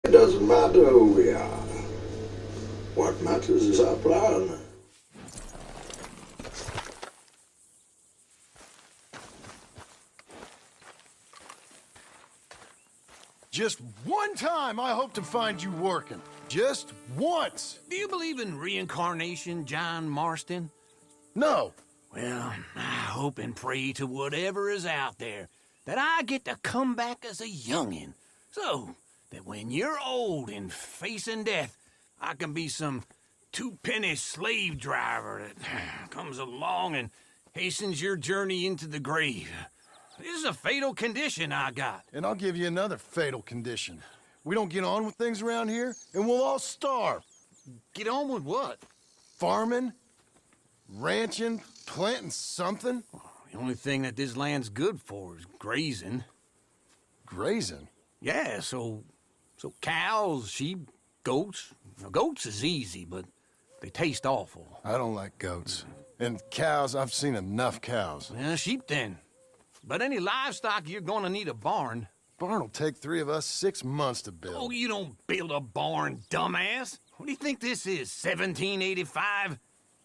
It doesn't matter who we are. What matters is our plan. Just one time I hope to find you working. Just once. Do you believe in reincarnation, John Marston? No. Well, I hope and pray to whatever is out there that I get to come back as a youngin', so that when you're old and facing death, I can be some two-penny slave driver that comes along and hastens your journey into the grave. This is a fatal condition I got. And I'll give you another fatal condition. We don't get on with things around here, and we'll all starve. Get on with what? Farming, ranching, planting something. The only thing that this land's good for is grazing. Grazing? Yeah, so cows, sheep, goats. Now, goats is easy, but they taste awful. I don't like goats. And cows, I've seen enough cows. Well, sheep then. But any livestock, you're gonna need a barn. Barn will take 3 of us 6 months to build. Oh, you don't build a barn, dumbass. What do you think this is, 1785?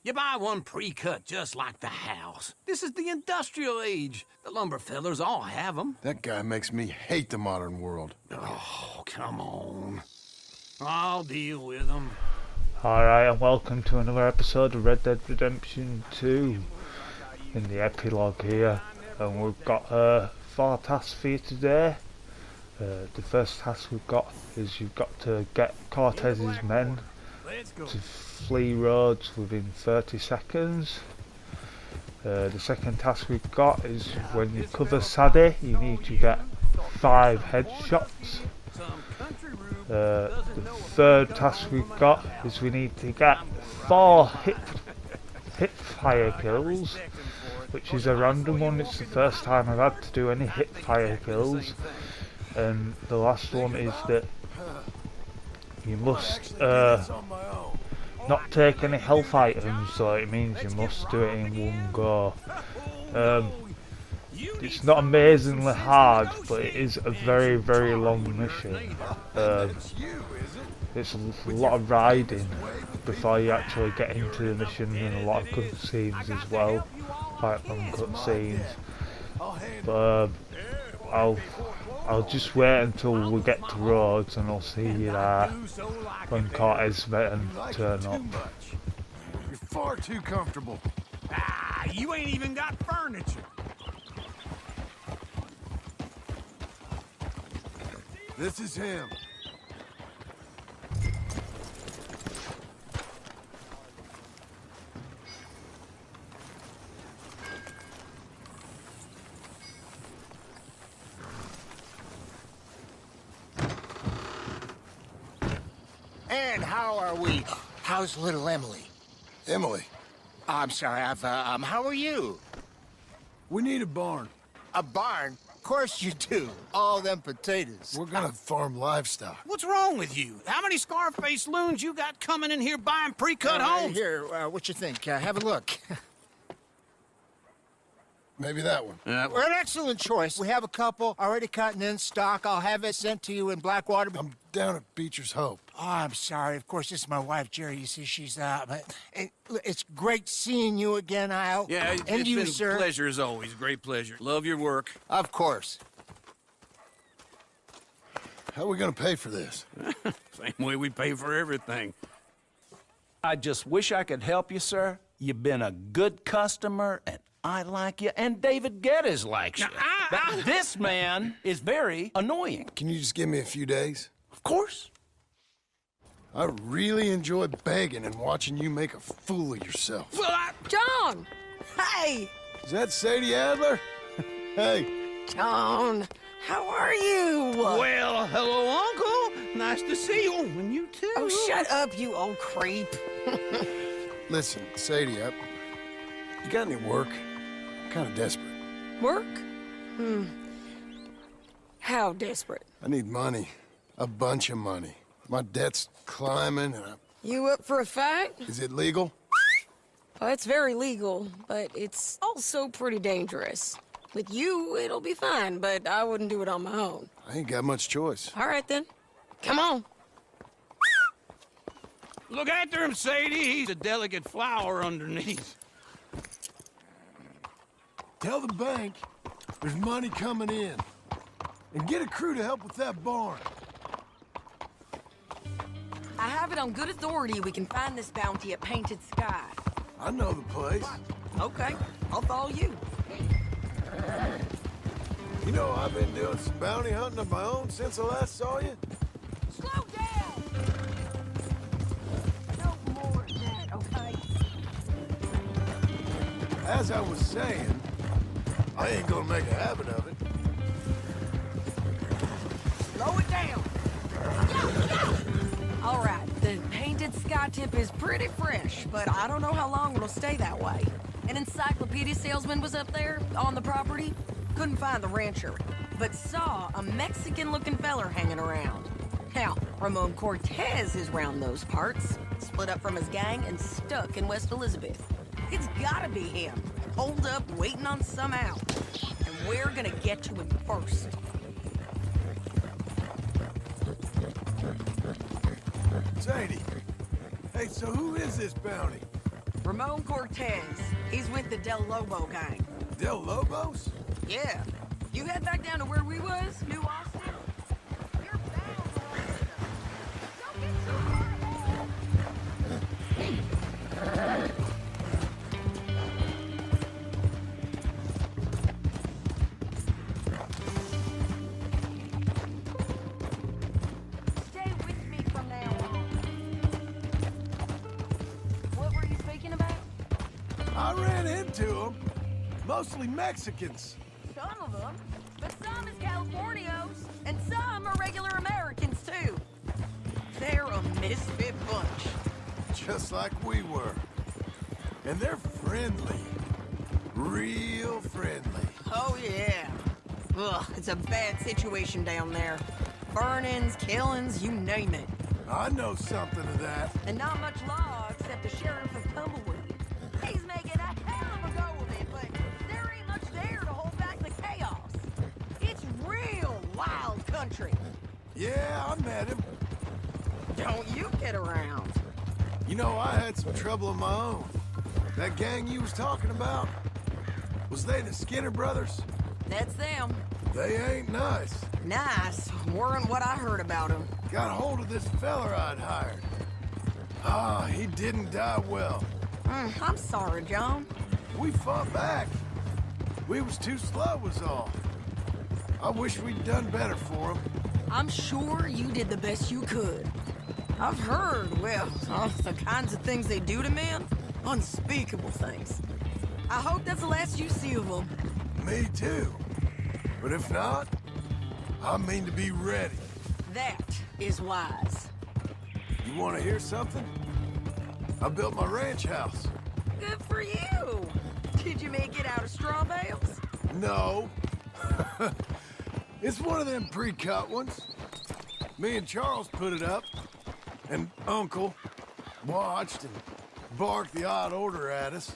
You buy one pre-cut just like the house. This is the industrial age. The lumber fellers all have them. That guy makes me hate the modern world. Oh, come on. I'll deal with them. Alright, and welcome to another episode of Red Dead Redemption 2 in the epilogue here. And we've got 4 tasks for you today. The first task we've got is you've got to get Cortez's men to flee Rhodes within 30 seconds. The second task we've got is when you cover Sadie, you need to get 5 headshots. The third task we've got is we need to get 4 hip fire kills, which is a random one. It's the first time I've had to do any hip fire kills. And the last one is that you must not take any health items, so it means you must do it in one go. It's not amazingly hard, but it is a very, very long mission. It's a lot of riding before you actually get into the mission, and a lot of cutscenes as well, quite long cutscenes. But I'll just wait until we get to Rhodes, and I'll see you there when Cortez men turn up. You're far too comfortable. Ah, you ain't even got furniture. This is him. And how are we? How's little Emily? Emily, I'm sorry, how are you? we need a barn. A barn? Of course you do. All them potatoes. We're gonna farm livestock. What's wrong with you? How many Scarface loons you got coming in here buying pre-cut homes? Here, what you think? Have a look. Maybe that one. We're an excellent choice. We have a couple already cut and in stock. I'll have it sent to you in Blackwater. I'm down at Beecher's Hope. Oh, I'm sorry. Of course, this is my wife, Jerry. You see, she's it's great seeing you again, Al. Yeah, and it's you, been sir. a pleasure as always. Great pleasure. Love your work. Of course. How are we gonna pay for this? Same way we pay for everything. I just wish I could help you, sir. You've been a good customer, and I like you, and David Geddes likes you. But this man is very annoying. Can you just give me a few days? Of course. I really enjoy begging and watching you make a fool of yourself. Well, John! Hey! Is that Sadie Adler? Hey, John, how are you? well, hello, Uncle. Nice to see you. And you too. Oh, shut up, you old creep. listen, Sadie, you got any work? I'm kind of desperate. Work? How desperate? I need money. A bunch of money. My debt's climbing, and You up for a fight? is it legal? Well, it's very legal, but it's also pretty dangerous. With you, it'll be fine, but I wouldn't do it on my own. I ain't got much choice. All right, then. Come on. Look after him, Sadie. He's a delicate flower underneath. Tell the bank there's money coming in. And get a crew to help with that barn. I have it on good authority we can find this bounty at Painted Sky. I know the place. Okay, I'll follow you. You know, I've been doing some bounty hunting of my own since I last saw you. Slow down! No more of that, okay? As I was saying, I ain't gonna make a habit of it. Slow it down! All right, the Painted Sky tip is pretty fresh, but I don't know how long it'll stay that way. An encyclopedia salesman was up there on the property. Couldn't find the rancher, but saw a Mexican-looking feller hanging around. Now, Ramon Cortez is round those parts, split up from his gang and stuck in West Elizabeth. It's gotta be him, holed up waiting on some out. And we're gonna get to him first. Sadie, hey, so who is this bounty? Ramon Cortez. He's with the Del Lobo gang. Del Lobos? Yeah. You head back down to where we was, New Austin? You're bound to run into them. Don't get too far ahead. Stay with me from now on. What were you speaking about? I ran into them. Mostly Mexicans. Some of them, but some is Californios, and some are regular Americans, too. They're a misfit bunch. Just like we were. And they're friendly. Real friendly. Oh, yeah. Ugh, it's a bad situation down there. Burn-ins, killings, you name it. I know something of that. And not much law except the sheriff of Tumbleweed. He's making a hell of a go of it, but there ain't much there to hold back the chaos. It's real wild country. Yeah, I met him. Don't you get around. You know, I had some trouble of my own. That gang you was talking about, was they the Skinner brothers? That's them. They ain't nice. Nice. Weren't what I heard about them. Got hold of this feller I'd hired. Ah, he didn't die well. I'm sorry, John. We fought back. We was too slow was all. I wish we'd done better for him. I'm sure you did the best you could. I've heard, well, the kinds of things they do to men. Unspeakable things. I hope that's the last you see of them. Me too. But if not, I mean to be ready. That is wise. You want to hear something? I built my ranch house. Good for you. Did you make it out of straw bales? No. It's one of them pre-cut ones. Me and Charles put it up, and Uncle watched and barked the odd order at us.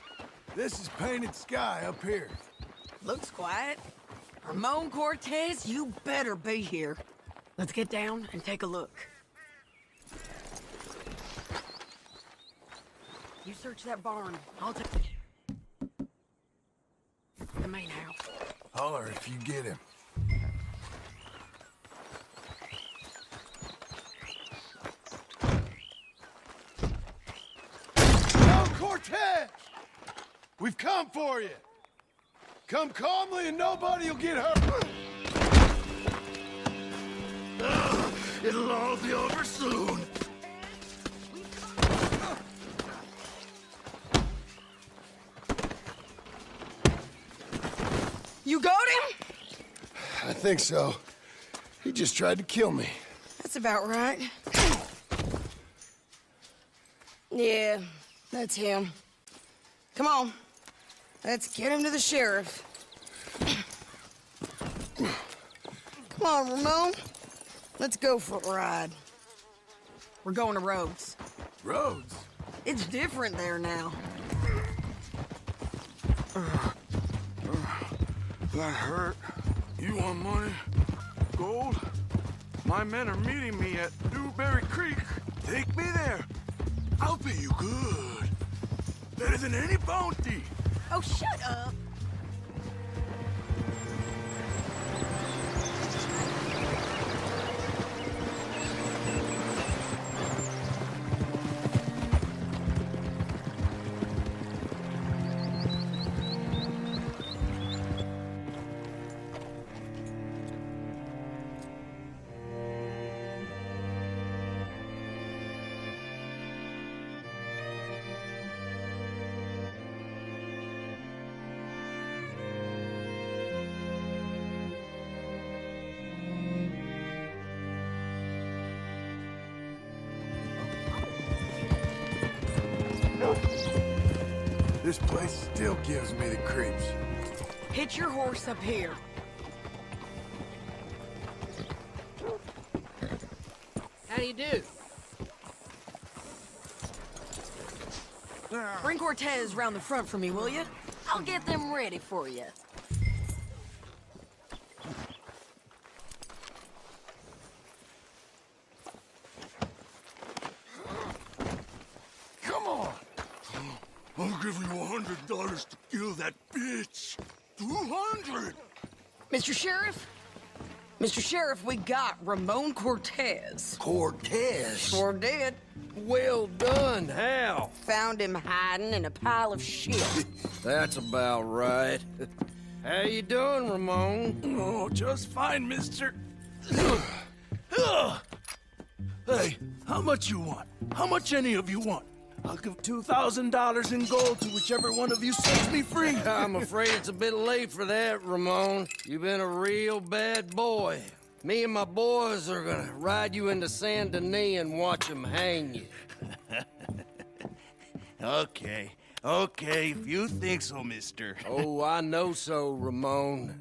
This is Painted Sky up here. Looks quiet. Ramon Cortez, you better be here. Let's get down and take a look. You search that barn. I'll take the main house. Holler if you get him. No, Cortez! We've come for you. Come calmly and nobody will get hurt. It'll all be over soon. You got him? I think so. He just tried to kill me. That's about right. Yeah, that's him. Come on. Let's get him to the sheriff. Come on, Ramon. Let's go for a ride. We're going to Rhodes. Rhodes? It's different there now. That hurt. You want money? Gold? My My men are meeting me at Newberry Creek. Take me there. I'll pay you good. Better than any bounty. Oh, shut up. This place still gives me the creeps. Hitch your horse up here. How do you do? Bring Cortez round the front for me, will you? I'll get them ready for you. Come on! I'll give you $100 to kill that bitch. 200! Mr. Sheriff? Mr. Sheriff, we got Ramon Cortez. Cortez? Sure did. Well done, Hal. Found him hiding in a pile of shit. That's about right. How you doing, Ramon? Oh, just fine, mister. Hey, how much you want? How much any of you want? I'll give $2,000 in gold to whichever one of you sets me free. I'm afraid it's a bit late for that, Ramon. You've been a real bad boy. Me and my boys are gonna ride you into Saint Denis and watch them hang you. Okay, if you think so, mister. Oh, I know so, Ramon.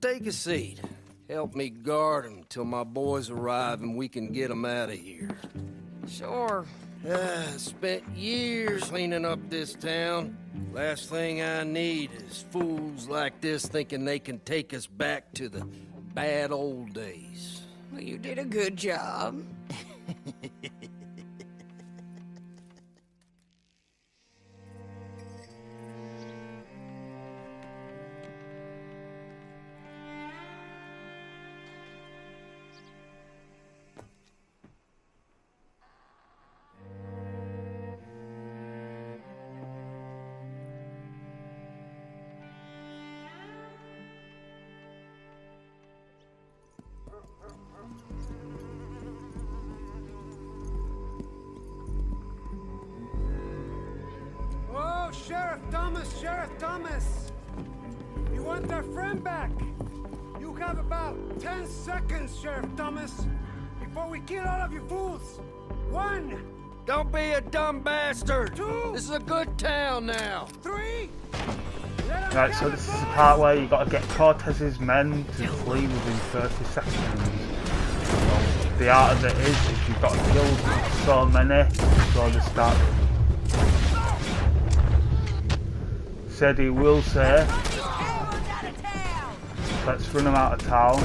Take a seat. Help me guard them till my boys arrive and we can get them out of here. Sure. Spent years cleaning up this town. Last thing I need is fools like this thinking they can take us back to the bad old days. Well, you did a good job. Oh, Sheriff Thomas! You want our friend back? You have about 10 seconds, Sheriff Thomas, before we kill all of you fools. 1, Don't be a dumb bastard! 2, This is a good town now! 3. Let 'em Right, so have this it, is the boys. part where you got to get Cortez's men to flee within 30 seconds. Well, the art of it is you've got to kill so many before they start. Said he will say, let's run him out of town.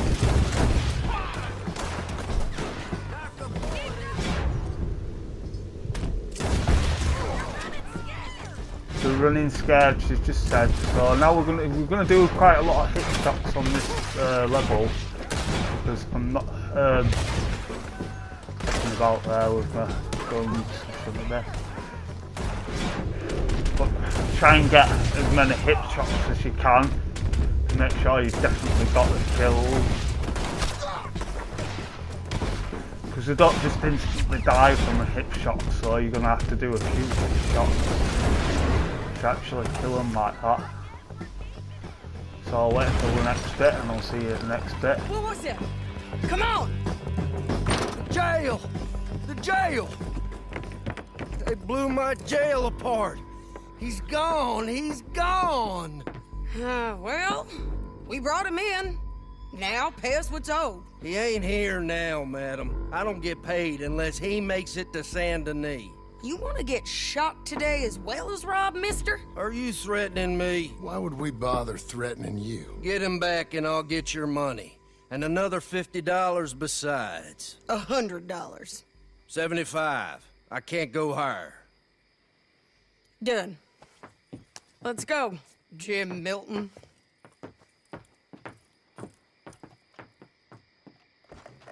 The running scared, she's just said. So now we're gonna do quite a lot of hit shots on this level because I'm not thinking about there with my guns and stuff like that. But try and get as many hit shots as you can to make sure you've definitely got the kills. Because they don't just instantly die from a hit shot, so you're gonna have to do a few hit shots to actually kill them like that. So I'll wait until the next bit and I'll see you at the next bit. What was it? Come on! Jail! The jail! They blew my jail apart! He's gone! He's gone! Well, we brought him in. Now pay us what's owed. He ain't here now, madam. I don't get paid unless he makes it to Saint Denis. You want to get shot today as well as Rob, mister? Are you threatening me? Why would we bother threatening you? Get him back and I'll get your money. And another $50 besides. $100. 75. I can't go higher. Done. Let's go, Jim Milton.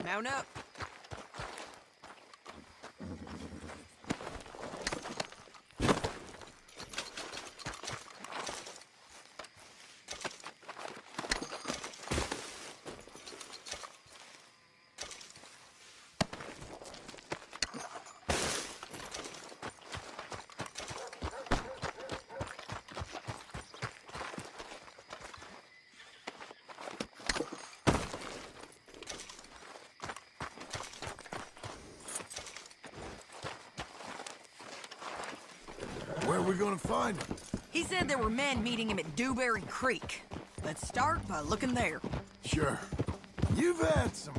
Mount up. Where are we gonna find him? He said there were men meeting him at Dewberry Creek. Let's start by looking there. Sure. You've had some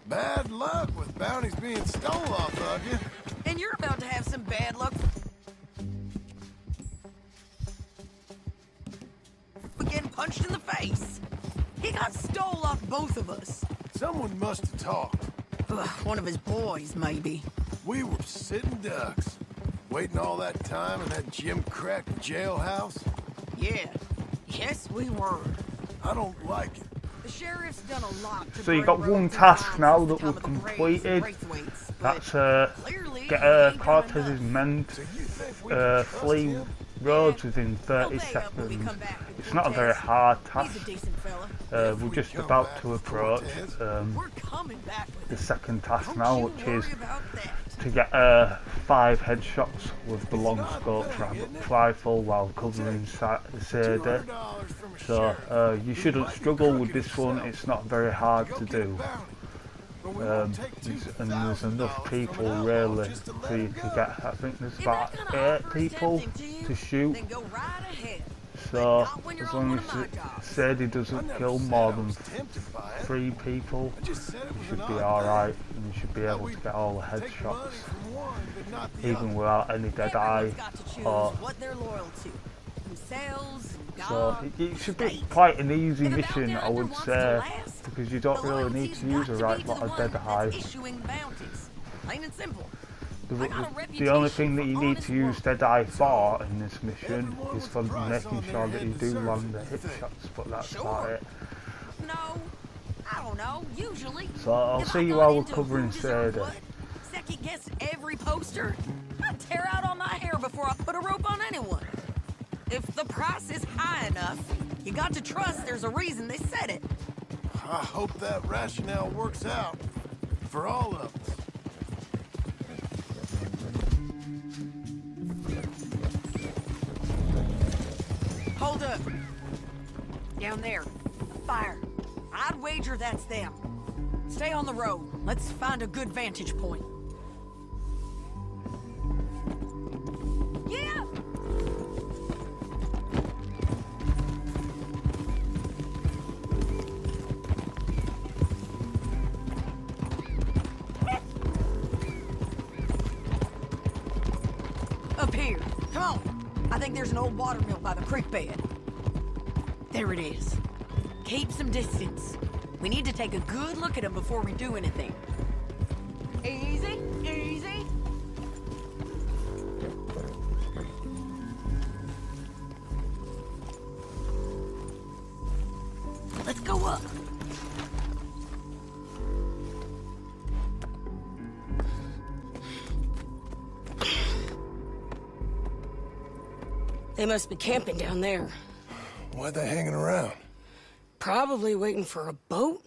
bad luck with bounties being stole off of you. And you're about to have some bad luck. Getting punched in the face. He got stole off both of us. Someone must have talked. Ugh, one of his boys, maybe. We were sitting ducks, waiting all that time in that Jim Crack jailhouse. Yeah. Yes, we were. I don't like it. The sheriff's done a lot to So you bring got roads one and task lines now at the that time we've of the completed. Braithwaites, but That's clearly get he ain't done Cortez's enough. men So you think we can trust flee him? roads within 30 He'll pay up when we seconds. come back with It's not a very Cortez. hard He's task. a decent fella. If We're we just come about back to with approach Cortez, We're coming back with the him. second task Don't now, you which is worry about that. to get 5 headshots with the long scope rifle while covering Sadie. $200 from a So sheriff. you shouldn't struggle with this one. It's not very hard to Go get a do. bounty. But we won't take And there's enough $2,000 people from an really outlaw just to let for you him to go. get. I think there's If about that kinda 8 offer is people tempting to you, to shoot. Then go right ahead. So not when you're as on long one as of my jobs. Sadie I doesn't never kill said more I than was tempted by it. 3 people, I just said it you was should an be odd alright, thing. and you should be That able we to get all the take money headshots, from one, but not the even other. without any dead eye. Everyone's got to choose Or what they're loyal to. Themselves, so God, it should be state. quite an easy If a mission, bounty I hunter would wants to say, last, because you don't the really need loyalty's to use got a to right be to lot the of one dead that's eye. issuing bounties. Plain and simple. The, I got a the only reputation thing that for you need honest to use work. dead eye for in this mission Everyone is with for a price making on sure their that head you do deserves land the it, hit you think? shots, but that's Sure. about it. No, I don't know. Usually. So I'll If see I you got while we're into covering who deserved Sadie. what, second guess every poster, I'd tear out all my hair before I put a rope on anyone. If the price is high enough, you got to trust there's a reason they said it. I hope that rationale works out for all of us. Hold up. Down there. Fire. I'd wager that's them. Stay on the road. Let's find a good vantage point. Yeah! Up here. Come on. I think there's an old water mill by the creek bed. There it is. Keep some distance. We need to take a good look at them before we do anything. Easy, easy. Let's go up. They must be camping down there. Why they hanging around? Probably waiting for a boat.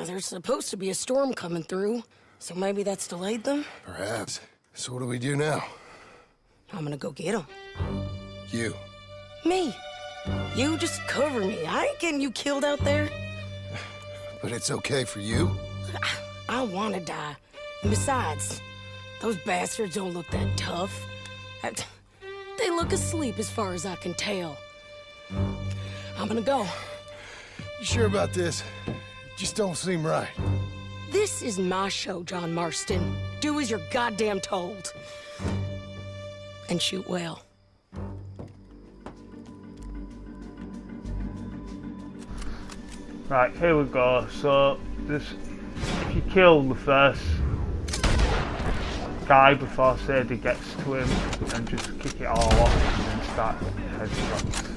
There's supposed to be a storm coming through, so maybe that's delayed them. Perhaps. So what do we do now? I'm gonna go get them. You. Me. You just cover me. I ain't getting you killed out there. But it's okay for you? I wanna die. And besides, those bastards don't look that tough. They look asleep as far as I can tell. I'm gonna go. You sure about this? Just don't seem right. This is my show, John Marston. Do as you're goddamn told. And shoot well. Right, here we go. So, this, if you kill the first guy before Sadie gets to him, and just kick it all off and then start headshots.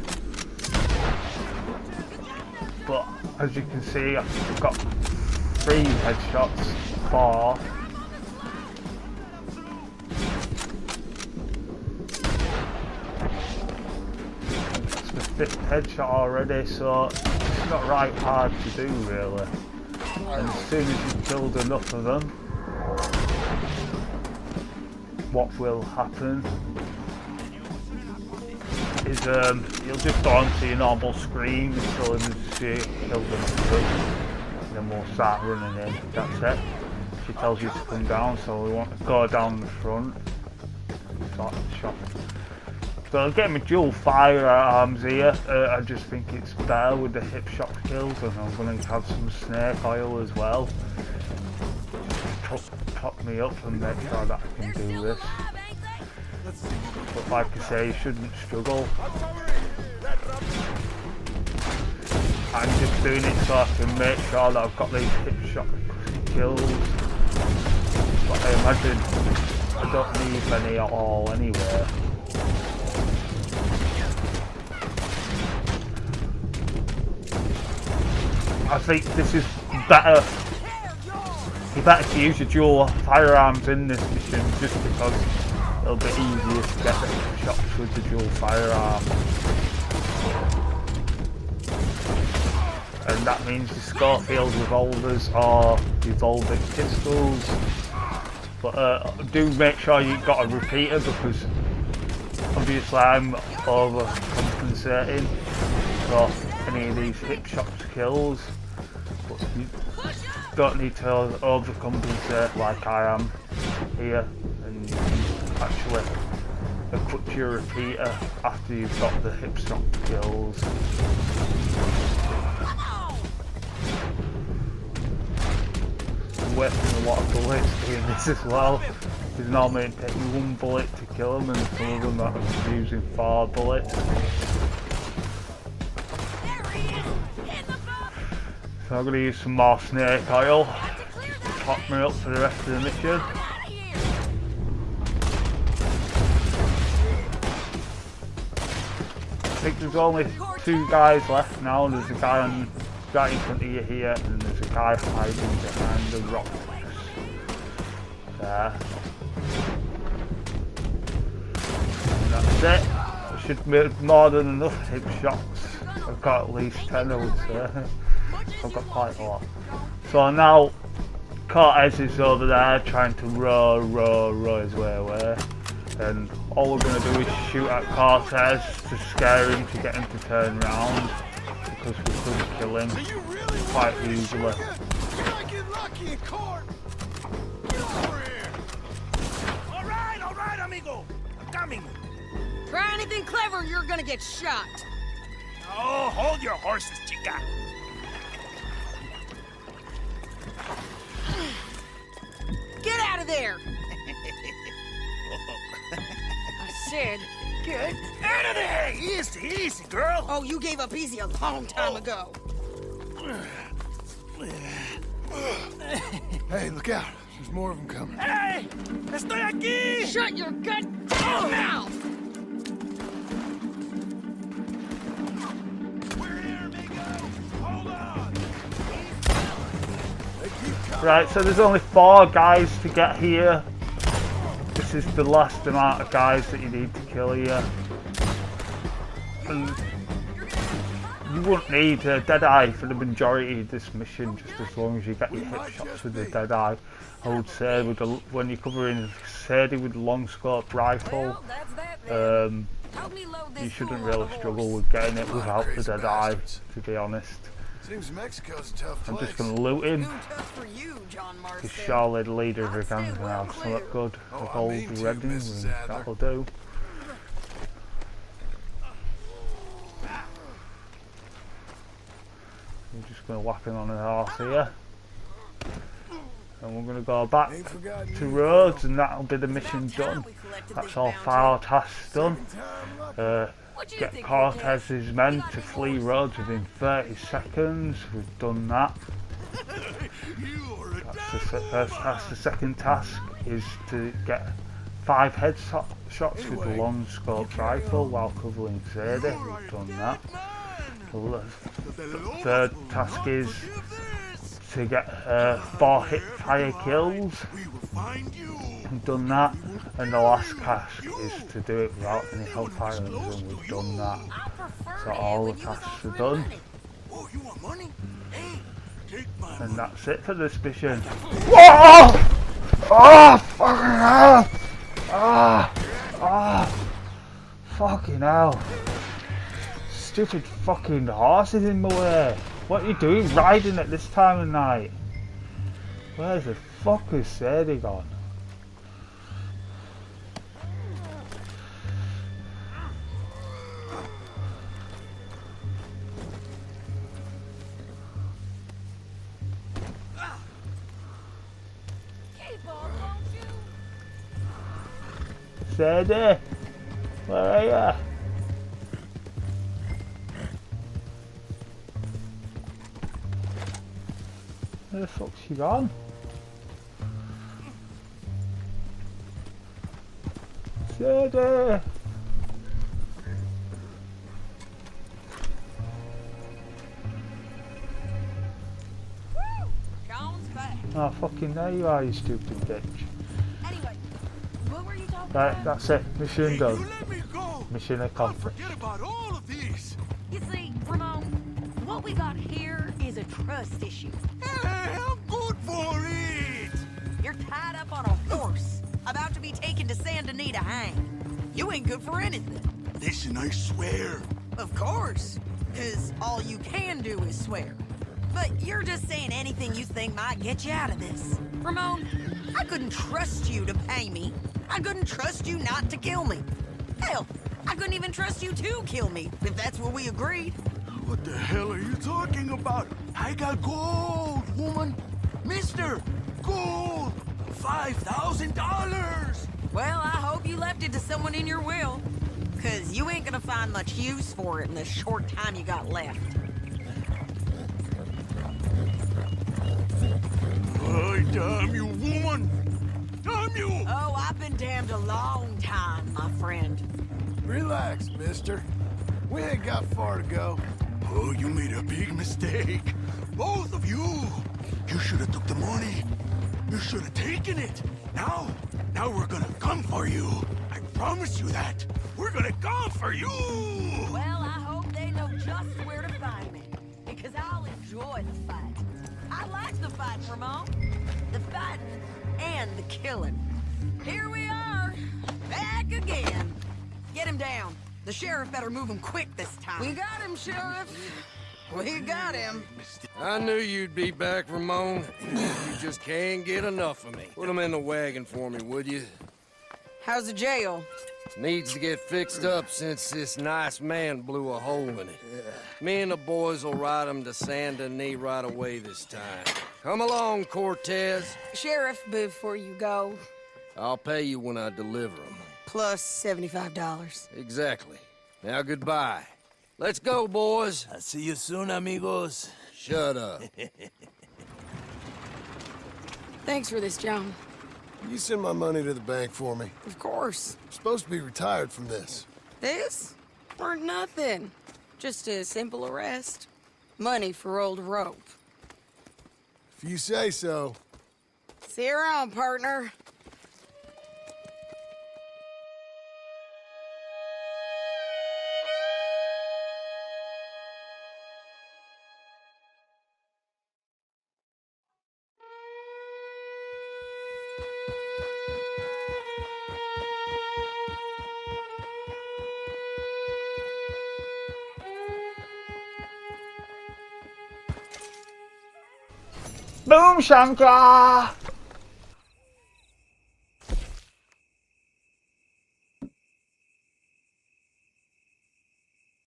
But as you can see, I've got 3 headshots, 4. That's the 5th headshot already, so it's not right hard to do really. And as soon as you've killed enough of them, what will happen is you'll just go onto your normal screen until you kill them, and then we'll start running in. That's it. She tells you to come down, so we want to go down the front. Start the shot. So I'm getting my dual firearms here. I just think it's better with the hip shot kills, and I'm going to have some snake oil as well. Top me up and make sure that I can do this. But like I say, you shouldn't struggle. I'm just doing it so I can make sure that I've got these hip shot kills. But I imagine I don't need many at all anyway. I think this is better. You better to use your dual firearms in this mission just because it'll be easier to get the shots with the dual firearm. And that means the Schofield revolvers or revolving pistols. But do make sure you've got a repeater because obviously I'm overcompensating for any of these hip shots kills. But you don't need to overcompensate like I am here, and you can actually put your repeater after you've got the hip shot kills. I'm wasting a lot of bullets doing this as well, because normally it takes you 1 bullet to kill them, and some of them I'm using 4 bullets. So I'm going to use some more snake oil to top me up for the rest of the mission. I think there's only 2 guys left now. There's a guy right in front of you here, and there's a guy hiding behind the rocks there. And that's it. I should make more than enough hip shots. I've got at least 10, I would say. I've got quite a lot. So now Cortez is over there trying to row his way away, and all we're going to do is shoot at Cortez to scare him, to get him to turn around, because we could kill him quite easily. Alright, amigo, I'm coming. Try anything clever, you're gonna get shot. Oh, hold your horses, chica. Get out of there! I said, get Out of there! Easy, girl. Oh, you gave up easy a long time ago. Hey, look out. There's more of them coming. Hey! Estoy aquí! Shut your gut mouth! We're here, amigo! Hold on! Right, so there's only 4 guys to get here. This is the last amount of guys that you need to kill here. And you wouldn't need a Deadeye for the majority of this mission, just as long as you get your hip shots with the Deadeye. I would say with the, when you're covering Sadie with the long scope rifle, you shouldn't really struggle with getting it without the Deadeye, to be honest. Seems Mexico's a tough place. I'm just going to loot him, Tough for you, John because Marston. surely the leader of the gang's going to have something good. A gold ready, and that'll do. We're just going to whack him on the horse here. And we're going to go back to Rhodes, and that'll be the mission done. That's all 4 tasks done. get Cortez's men to flee roads within 30 seconds. We've done that. That's the first task. The second task is to get 5 headshots with the long scope rifle while covering Sadie. We've done that. The third task is to get 4 hip fire kills. We've done that. And the last task is to do it without any hellfire, and we've done that. So all the tasks are done. And that's it for this mission. Whoa! Oh! Fucking hell! Ah! Ah! Fucking hell! Stupid fucking horses in my way. What are you doing riding at this time of night? Where the fuck is Sadie gone? Sadie, where are you? Where the fuck's she gone? Sadie! Oh, fucking there you are, you stupid bitch. Anyway, what were you talking Right, about? that's it. Mission done. You let me go. Mission accomplished. Forget about all of these. You see, Ramon, what we got here is a trust issue. Hey, I'm good for it. You're tied up on a horse, about to be taken to Saint Denis to hang. You ain't good for anything. Listen, I swear. Of course, because all you can do is swear. But you're just saying anything you think might get you out of this. Ramon, I couldn't trust you to pay me. I couldn't trust you not to kill me. Hell, I couldn't even trust you to kill me, if that's what we agreed. What the hell are you talking about? I got gold, woman. Mister, gold. $5,000. Well, I hope you left it to someone in your will. Because you ain't gonna find much use for it in the short time you got left. Oh, damn you, woman! Damn you! Oh, I've been damned a long time, my friend. Relax, mister. We ain't got far to go. Oh, you made a big mistake. Both of you. You should have took the money. You should have taken it. Now we're gonna come for you. I promise you that. We're gonna come for you. Well, I hope they know just where to find me. Because I'll enjoy the fight. I like the fight, Ramon. The fighting and the killing. Here we are, back again. Get him down. The sheriff better move him quick this time. We got him, Sheriff. We got him. I knew you'd be back, Ramon. You just can't get enough of me. Put him in the wagon for me, would you? How's the jail? Needs to get fixed up since this nice man blew a hole in it. Me and the boys will ride him to Saint Denis right away this time. Come along, Cortez. Sheriff, before you go, I'll pay you when I deliver him. plus $75. Exactly. Now goodbye. Let's go, boys. I'll see you soon, amigos. Shut up. Thanks for this, John. You send my money to the bank for me. Of course. I'm supposed to be retired from this. This? Or nothing. Just a simple arrest. Money for old rope. If you say so. See you around, partner. Boom Shankar!